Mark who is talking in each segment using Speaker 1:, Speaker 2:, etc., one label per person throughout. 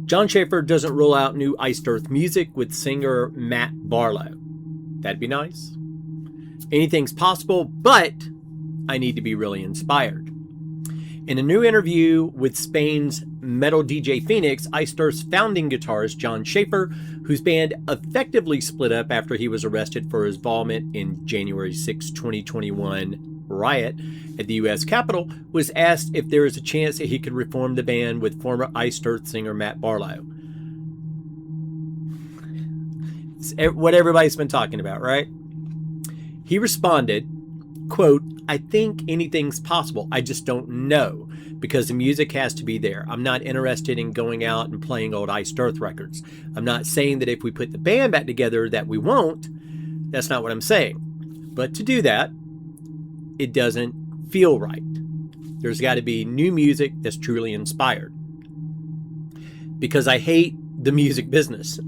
Speaker 1: Jon Schaffer doesn't rule out new Iced Earth music with singer Matt Barlow. That'd be nice. Anything's possible, but I need to be really inspired. In a new interview with Spain's metal DJ Phoenix, Iced Earth's founding guitarist Jon Schaffer, whose band effectively split up after he was arrested for his involvement in January 6, 2021 riot at the U.S. Capitol, was asked if there is a chance that he could reform the band with former Iced Earth singer Matt Barlow. It's what everybody's been talking about, right? He responded, quote, "I think anything's possible. I just don't know, because the music has to be there. I'm not interested in going out and playing old Iced Earth records. I'm not saying that if we put the band back together that we won't. That's not what I'm saying. But to do that, it doesn't feel right. There's got to be new music that's truly inspired. Because I hate the music business."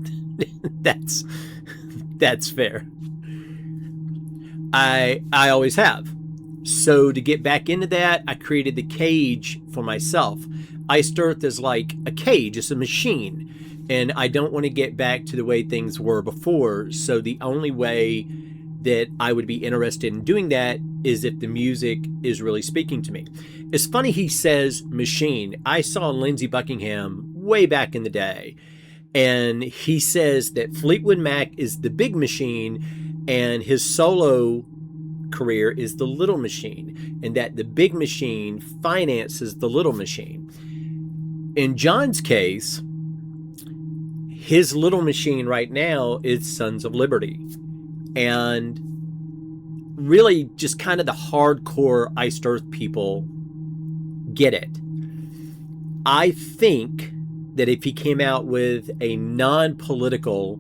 Speaker 1: That's fair. I always have. So to get back into that, I created the cage for myself. Iced Earth is like a cage, it's a machine. And I don't want to get back to the way things were before. So the only way that I would be interested in doing that is if the music is really speaking to me. It's funny he says machine. I saw Lindsey Buckingham way back in the day. And he says that Fleetwood Mac is the big machine and his solo career is the little machine, and that the big machine finances the little machine. In Jon's case, his little machine right now is Sons of Liberty, and really just kind of the hardcore Iced Earth people get it. I think that if he came out with a non-political,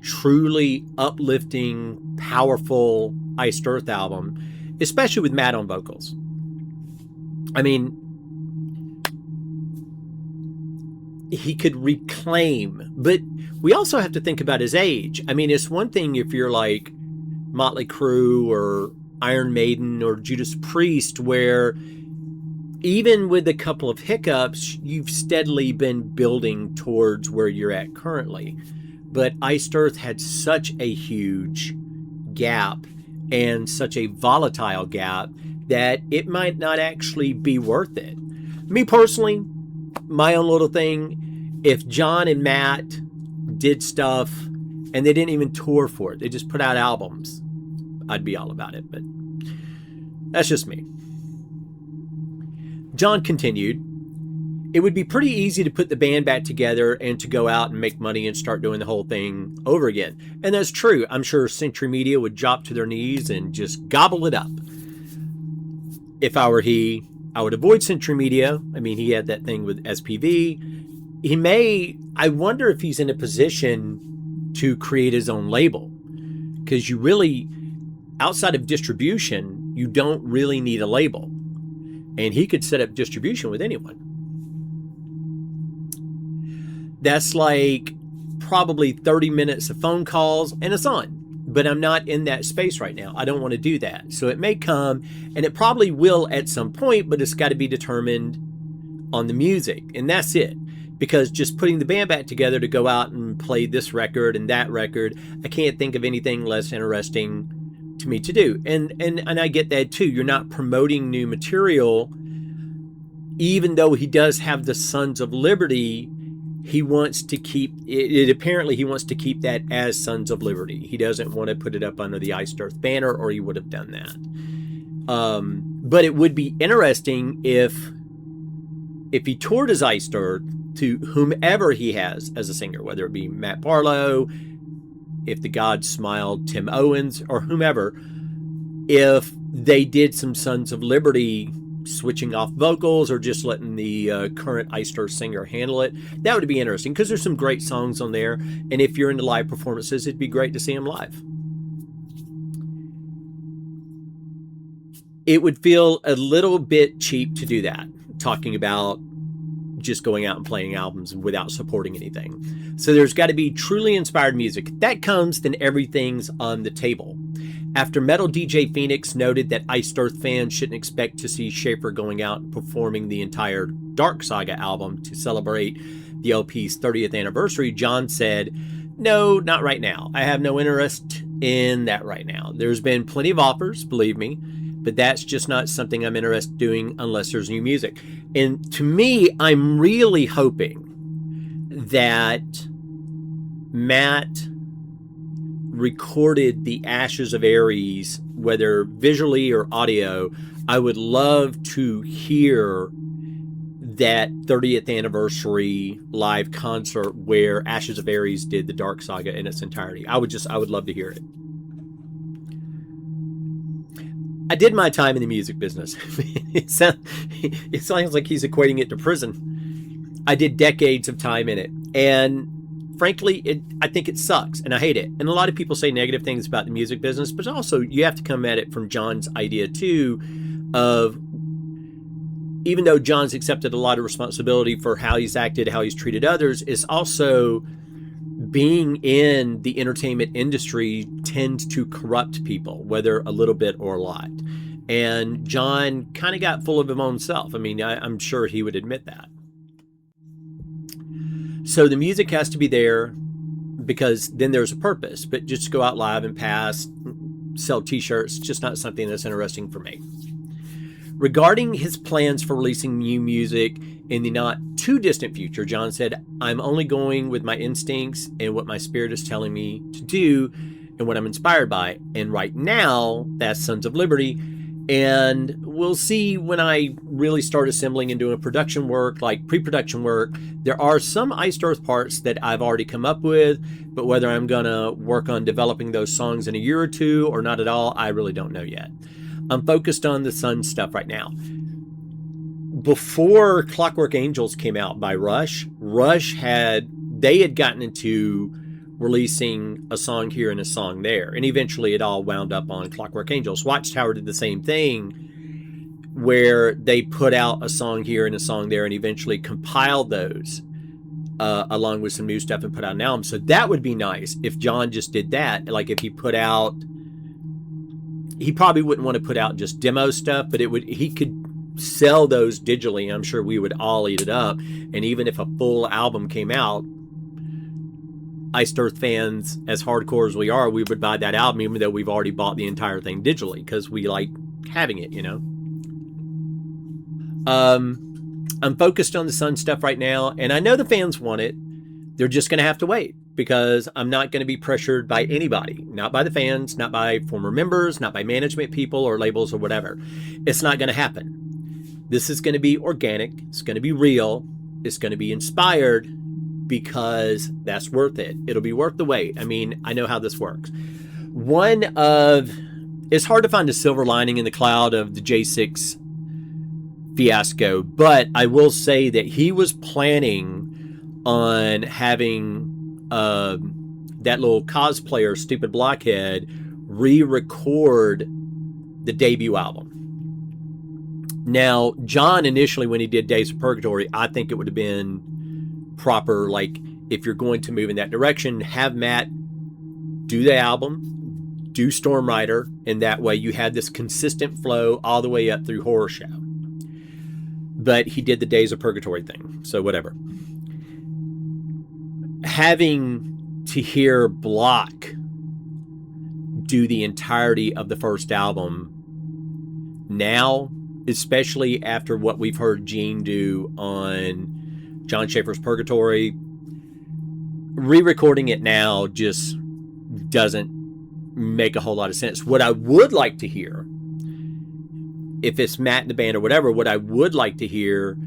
Speaker 1: truly uplifting, powerful Iced Earth album, especially with Matt on vocals, I mean, he could reclaim. But we also have to think about his age. I mean, it's one thing if you're like Motley Crue or Iron Maiden or Judas Priest, where even with a couple of hiccups, you've steadily been building towards where you're at currently. But Iced Earth had such a huge gap and such a volatile gap that it might not actually be worth it. Me personally, my own little thing, if Jon and Matt did stuff and they didn't even tour for it, they just put out albums, I'd be all about it. But that's just me. Jon continued, "It would be pretty easy to put the band back together and to go out and make money and start doing the whole thing over again." And that's true. I'm sure Century Media would drop to their knees and just gobble it up. If I were he, I would avoid Century Media. I mean, he had that thing with SPV. I wonder if he's in a position to create his own label. Because you really, outside of distribution, you don't really need a label. And he could set up distribution with anyone. That's like probably 30 minutes of phone calls and it's on. But I'm not in that space right now. I don't want to do that. So it may come, and it probably will at some point, but it's got to be determined on the music. And that's it. Because just putting the band back together to go out and play this record and that record, I can't think of anything less interesting to me to do. And I get that too. You're not promoting new material. Even though he does have the Sons of Liberty, he wants to keep it. Apparently he wants to keep that as Sons of Liberty. He doesn't want to put it up under the Iced Earth banner, or he would have done that. But it would be interesting if he toured as Iced Earth to whomever he has as a singer, whether it be Matt Barlow, if the gods smiled, Tim Owens, or whomever, if they did some Sons of Liberty switching off vocals or just letting the current Iced Earth singer handle it, that would be interesting because there's some great songs on there. And if you're into live performances, it'd be great to see them live. It would feel a little bit cheap to do that, talking about just going out and playing albums without supporting anything. So there's got to be truly inspired music. If that comes, then everything's on the table. After metal DJ Phoenix noted that Iced Earth fans shouldn't expect to see Schaffer going out and performing the entire Dark Saga album to celebrate the LP's 30th anniversary, John said, "No, not right now. I have no interest in that right now. There's been plenty of offers, believe me, but that's just not something I'm interested in doing unless there's new music." And to me, I'm really hoping that Matt recorded the Ashes of Aries, whether visually or audio. I would love to hear that 30th anniversary live concert where Ashes of Aries did the Dark Saga in its entirety. I would love to hear it. I did my time in the music business. It sounds like he's equating it to prison. I did decades of time in it. And frankly, I think it sucks and I hate it. And a lot of people say negative things about the music business, but also you have to come at it from John's idea too of, even though John's accepted a lot of responsibility for how he's acted, how he's treated others, is also being in the entertainment industry tends to corrupt people, whether a little bit or a lot. And John kind of got full of his own self. I mean, I'm sure he would admit that. So the music has to be there because then there's a purpose. But just go out live and pass, sell t-shirts, just not something that's interesting for me. Regarding his plans for releasing new music in the not too distant future, John said, "I'm only going with my instincts and what my spirit is telling me to do and what I'm inspired by. And right now, that's Sons of Liberty. And we'll see when I really start assembling and doing production work, like pre-production work. There are some Iced Earth parts that I've already come up with, but whether I'm going to work on developing those songs in a year or two or not at all, I really don't know yet. I'm focused on the Sun stuff right now." Before Clockwork Angels came out by Rush had gotten into releasing a song here and a song there, and eventually it all wound up on Clockwork Angels. Watchtower did the same thing, where they put out a song here and a song there, and eventually compiled those along with some new stuff and put out an album. So that would be nice if John just did that. Like if he put out, he probably wouldn't want to put out just demo stuff, but he could sell those digitally. I'm sure we would all eat it up. And even if a full album came out, Iced Earth fans, as hardcore as we are, we would buy that album even though we've already bought the entire thing digitally because we like having it, you know. I'm focused on the Sun stuff right now, and I know the fans want it. They're just going to have to wait because I'm not going to be pressured by anybody, not by the fans, not by former members, not by management people or labels or whatever. It's not going to happen. This is going to be organic. It's going to be real. It's going to be inspired because that's worth it. It'll be worth the wait. I mean, I know how this works. It's hard to find a silver lining in the cloud of the J6 fiasco, but I will say that he was planning on having that little cosplayer, Stupid Blockhead, re-record the debut album. Now, John initially, when he did Days of Purgatory, I think it would have been proper, like, if you're going to move in that direction, have Matt do the album, do Storm Rider, and that way you had this consistent flow all the way up through Horror Show. But he did the Days of Purgatory thing, so whatever. Having to hear Block do the entirety of the first album now, especially after what we've heard Gene do on Jon Schaffer's Purgatory, re-recording it now just doesn't make a whole lot of sense. What I would like to hear, if it's Matt in the band or whatever, what I would like to hear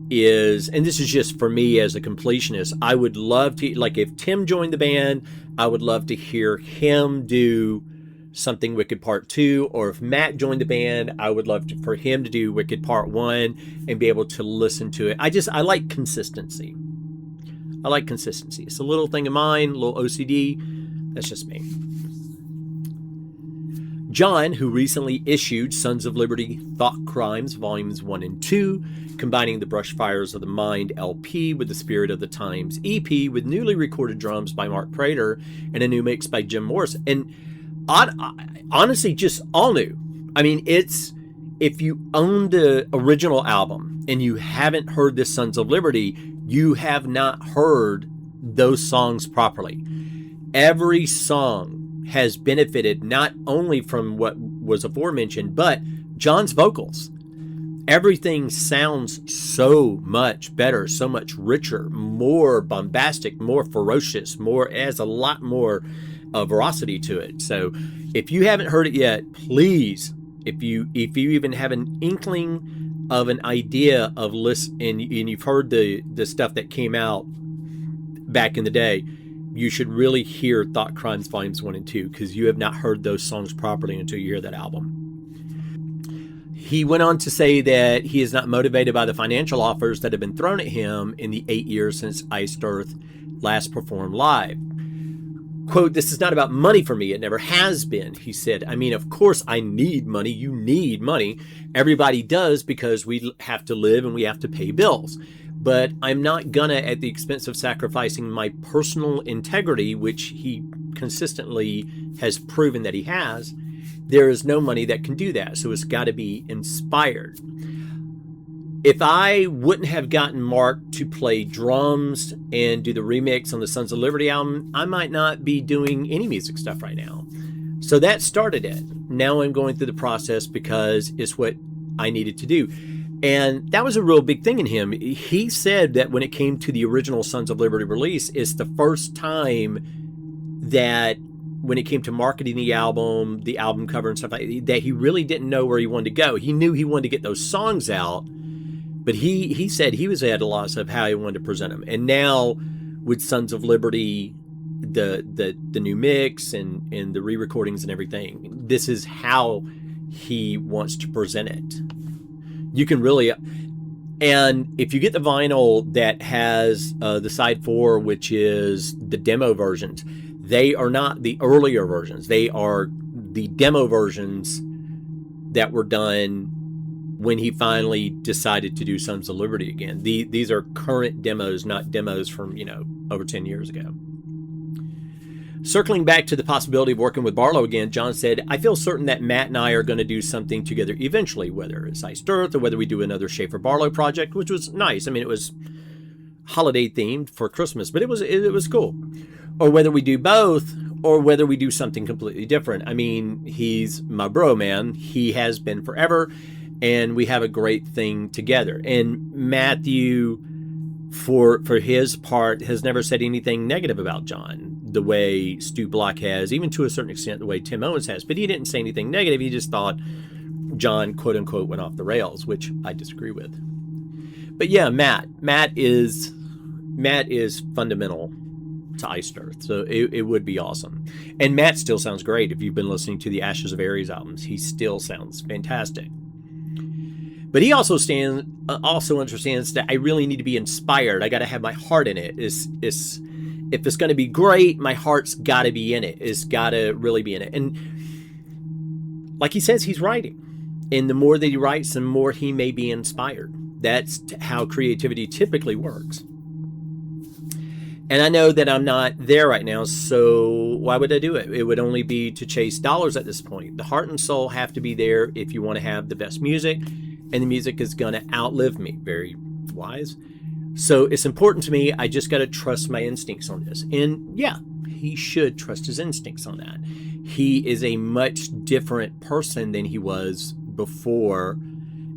Speaker 1: is, and this is just for me as a completionist, I would love to, like if Tim joined the band, I would love to hear him do Something Wicked Part 2, or if Matt joined the band, I would love for him to do Wicked Part 1 and be able to listen to it. I like consistency. I like consistency. It's a little thing of mine, a little OCD. That's just me. John, who recently issued Sons of Liberty Thought Crimes Volumes 1 and 2, combining the Brushfires of the Mind LP with the Spirit of the Times EP with newly recorded drums by Mark Prater and a new mix by Jim Morris. And honestly, just all new. I mean, it's, if you own the original album and you haven't heard this Sons of Liberty, you have not heard those songs properly. Every song has benefited not only from what was aforementioned, but Jon's vocals. Everything sounds so much better, so much richer, more bombastic, more ferocious, has a lot more veracity to it. So if you haven't heard it yet, please, if you even have an inkling of an idea of listen, and you've heard the stuff that came out back in the day, you should really hear Thought Crimes Volumes 1 and 2, because you have not heard those songs properly until you hear that album. He went on to say that he is not motivated by the financial offers that have been thrown at him in the 8 years since Iced Earth last performed live. Quote, "This is not about money for me. It never has been," he said. "I mean, of course I need money. You need money. Everybody does, because we have to live and we have to pay bills. But I'm not gonna at the expense of sacrificing my personal integrity," which he consistently has proven that he has. "There is no money that can do that. So it's got to be inspired. If I wouldn't have gotten Mark to play drums and do the remix on the Sons of Liberty album, I might not be doing any music stuff right now. So that started it. Now I'm going through the process because it's what I needed to do." And that was a real big thing in him. He said that when it came to the original Sons of Liberty release, it's the first time that when it came to marketing the album cover and stuff like that, he really didn't know where he wanted to go. He knew he wanted to get those songs out, but he said he was at a loss of how he wanted to present them. And now with Sons of Liberty, the new mix and the re-recordings and everything, this is how he wants to present it. You can really, and if you get the vinyl that has the side 4, which is the demo versions, they are not the earlier versions. They are the demo versions that were done when he finally decided to do Sons of Liberty again. These are current demos, not demos from, over 10 years ago. Circling back to the possibility of working with Barlow again, Jon said, "I feel certain that Matt and I are going to do something together eventually, whether it's Iced Earth or whether we do another Schaffer Barlow project," which was nice. I mean, it was holiday themed for Christmas, but it was cool. "Or whether we do both, or whether we do something completely different. I mean, he's my bro, man. He has been forever, and we have a great thing together." And Matthew, for his part, has never said anything negative about Jon, the way Stu Block has, even to a certain extent the way Tim Owens has. But he didn't say anything negative. He just thought Jon, quote unquote, went off the rails, which I disagree with. But yeah, Matt is fundamental to Iced Earth, so it would be awesome. And Matt still sounds great. If you've been listening to the Ashes of Aries albums, he still sounds fantastic. But he also understands that I really need to be inspired. I got to have my heart in it. If it's going to be great, my heart's got to be in it. It's got to really be in it. And like he says, he's writing. And the more that he writes, the more he may be inspired. That's how creativity typically works. And I know that I'm not there right now, so why would I do it? It would only be to chase dollars at this point. The heart and soul have to be there if you want to have the best music, and the music is going to outlive me. Very wise. So it's important to me. I just got to trust my instincts on this. And yeah, he should trust his instincts on that. He is a much different person than he was before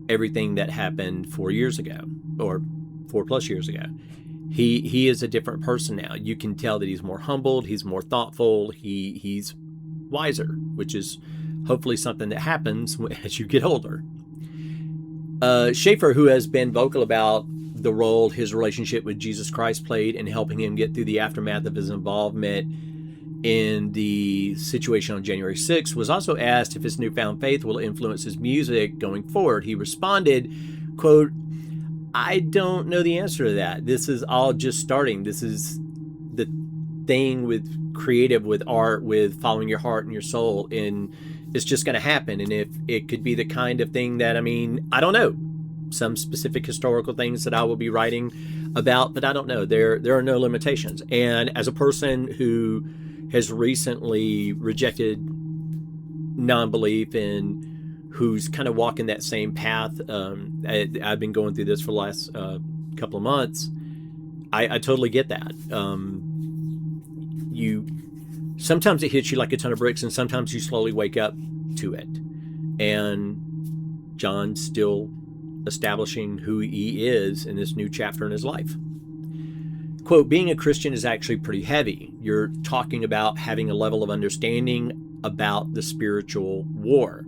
Speaker 1: everything that happened 4 years ago, or 4+ years ago. He is a different person now. You can tell that he's more humbled, he's more thoughtful, he's wiser, which is hopefully something that happens as you get older. Schaffer, who has been vocal about the role his relationship with Jesus Christ played in helping him get through the aftermath of his involvement in the situation on January 6th, was also asked if his newfound faith will influence his music going forward. He responded, quote, "I don't know the answer to that. This is all just starting. This is the thing with creative, with art, with following your heart and your soul, and it's just going to happen. And if it could be the kind of thing that, I don't know, some specific historical things that I will be writing about, but I don't know. There are no limitations. And as a person who has recently rejected non-belief and who's kind of walking that same path, I've been going through this for the last couple of months. I totally get that. Sometimes it hits you like a ton of bricks, and sometimes you slowly wake up to it. And John's still establishing who he is in this new chapter in his life. Quote, being a Christian is actually pretty heavy. You're talking about having a level of understanding about the spiritual war.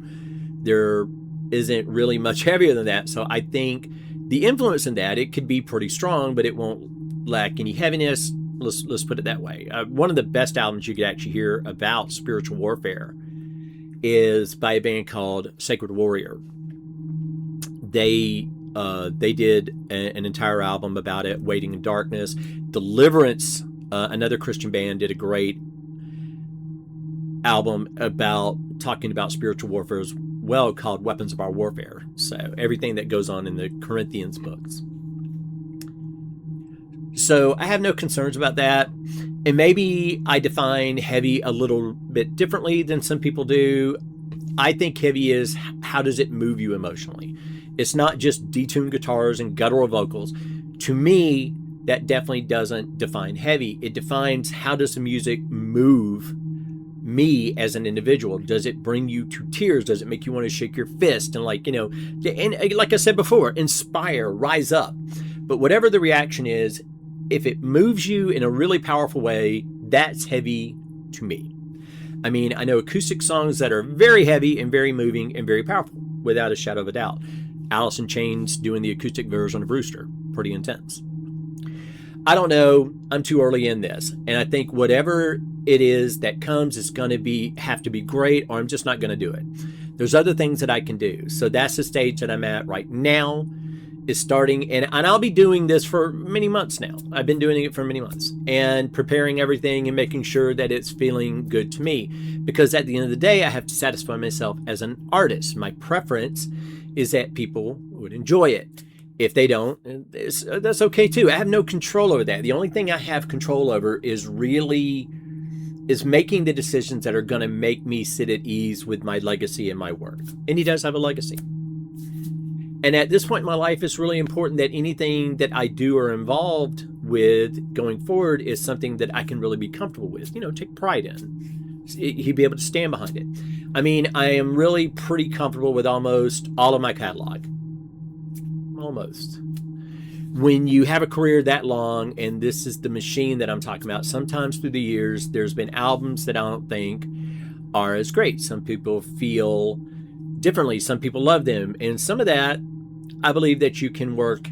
Speaker 1: There isn't really much heavier than that. So I think the influence in that, it could be pretty strong, but it won't lack any heaviness. Let's put it that way. One of the best albums you could actually hear about spiritual warfare is by a band called Sacred Warrior. They did an entire album about it, Waiting in Darkness. Deliverance, another Christian band, did a great album about talking about spiritual warfare as well, called Weapons of Our Warfare. So everything that goes on in the Corinthians books. So I have no concerns about that. And maybe I define heavy a little bit differently than some people do. I think heavy is, how does it move you emotionally? It's not just detuned guitars and guttural vocals. To me, that definitely doesn't define heavy. It defines, how does the music move me as an individual? Does it bring you to tears? Does it make you want to shake your fist and and like I said before, inspire, rise up? But whatever the reaction is, if it moves you in a really powerful way, that's heavy to me. I mean, I know acoustic songs that are very heavy and very moving and very powerful, without a shadow of a doubt. Alice in Chains doing the acoustic version of Rooster, pretty intense. I don't know. I'm too early in this. And I think whatever it is that comes is going to have to be great, or I'm just not going to do it. There's other things that I can do. So that's the stage that I'm at right now, is starting. And I'll be doing this for many months now. I've been doing it for many months and preparing everything and making sure that it's feeling good to me. Because at the end of the day, I have to satisfy myself as an artist. My preference is that people would enjoy it. If they don't, that's okay too. I have no control over that. The only thing I have control over is making the decisions that are going to make me sit at ease with my legacy and my work. And he does have a legacy. And at this point in my life, it's really important that anything that I do or involved with going forward is something that I can really be comfortable with, take pride in. He'd be able to stand behind it. I mean, I am really pretty comfortable with almost all of my catalog. Almost. When you have a career that long, and this is the machine that I'm talking about, sometimes through the years, there's been albums that I don't think are as great. Some people feel differently. Some people love them. And some of that, I believe that you can work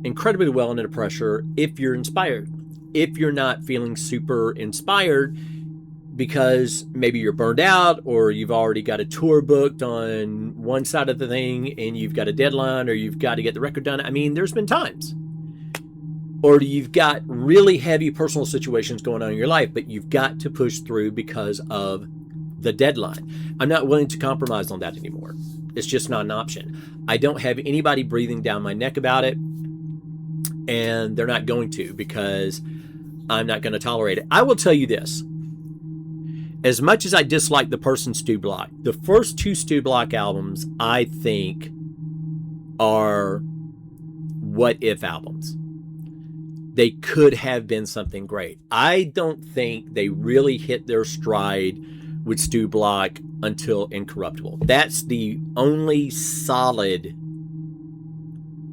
Speaker 1: incredibly well under pressure if you're inspired. If you're not feeling super inspired because maybe you're burned out, or you've already got a tour booked on one side of the thing and you've got a deadline, or you've got to get the record done. I mean, there's been times. Or you've got really heavy personal situations going on in your life, but you've got to push through because of the deadline. I'm not willing to compromise on that anymore. It's just not an option. I don't have anybody breathing down my neck about it, and they're not going to, because I'm not going to tolerate it. I will tell you this. As much as I dislike the person Stu Block, the first two Stu Block albums, I think, are what if albums. They could have been something great. I don't think they really hit their stride with Stu Block until Incorruptible. That's the only solid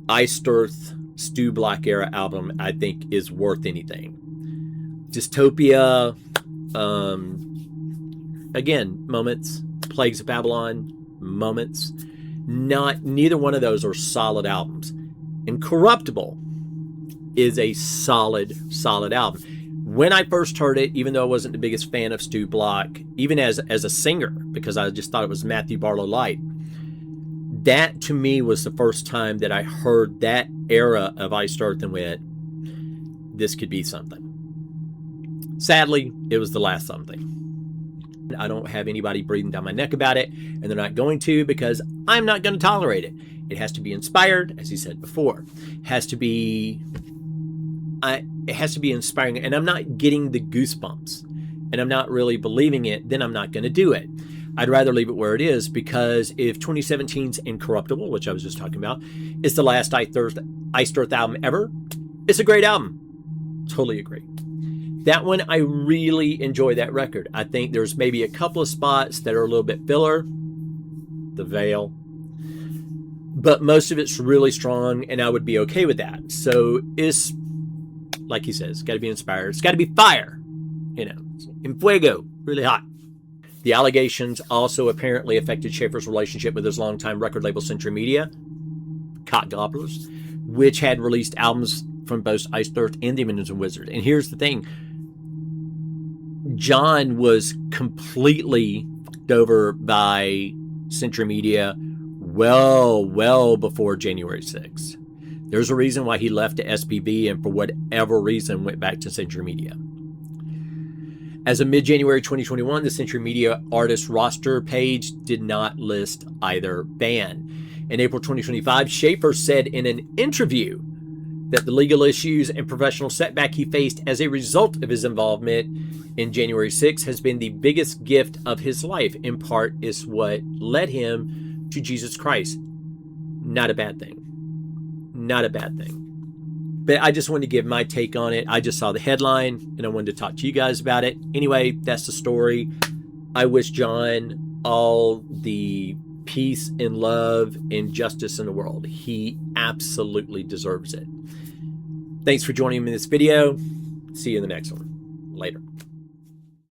Speaker 1: Iced Earth Stu Block era album I think is worth anything. Dystopia, again, moments. Plagues of Babylon, moments. Neither one of those are solid albums. Incorruptible is a solid album. When I first heard it, even though I wasn't the biggest fan of Stu Block, even as a singer, because I just thought it was Matthew Barlow light, that to me was the first time that I heard that era of Iced Earth and went, this could be something. Sadly, it was the last something. I don't have anybody breathing down my neck about it, and they're not going to, because I'm not going to tolerate it. It has to be inspired, as he said before. It has to be inspiring, and I'm not getting the goosebumps, and I'm not really believing it, then I'm not going to do it. I'd rather leave it where it is, because if 2017's Incorruptible, which I was just talking about, is the last Iced Earth album ever, it's a great album. Totally agree. That one, I really enjoy that record. I think there's maybe a couple of spots that are a little bit filler. The Veil. But most of it's really strong, and I would be okay with that. So it's, like he says, got to be inspired. It's got to be fire. You know, en fuego, really hot. The allegations also apparently affected Schaffer's relationship with his longtime record label Century Media, Cock Gobblers, which had released albums from both Iced Earth and Demons and Wizards. And here's the thing. John was completely fucked over by Century Media well before January 6th. There's a reason why he left to SPV and for whatever reason went back to Century Media. As of mid-January 2021, the Century Media artist roster page did not list either band. In April 2025, Schaffer said in an interview that the legal issues and professional setback he faced as a result of his involvement in January 6 has been the biggest gift of his life. In part, is what led him to Jesus Christ. Not a bad thing. Not a bad thing. But I just wanted to give my take on it. I just saw the headline and I wanted to talk to you guys about it. Anyway, that's the story. I wish John all the peace and love and justice in the world. He absolutely deserves it. Thanks for joining me in this video. See you in the next one. Later.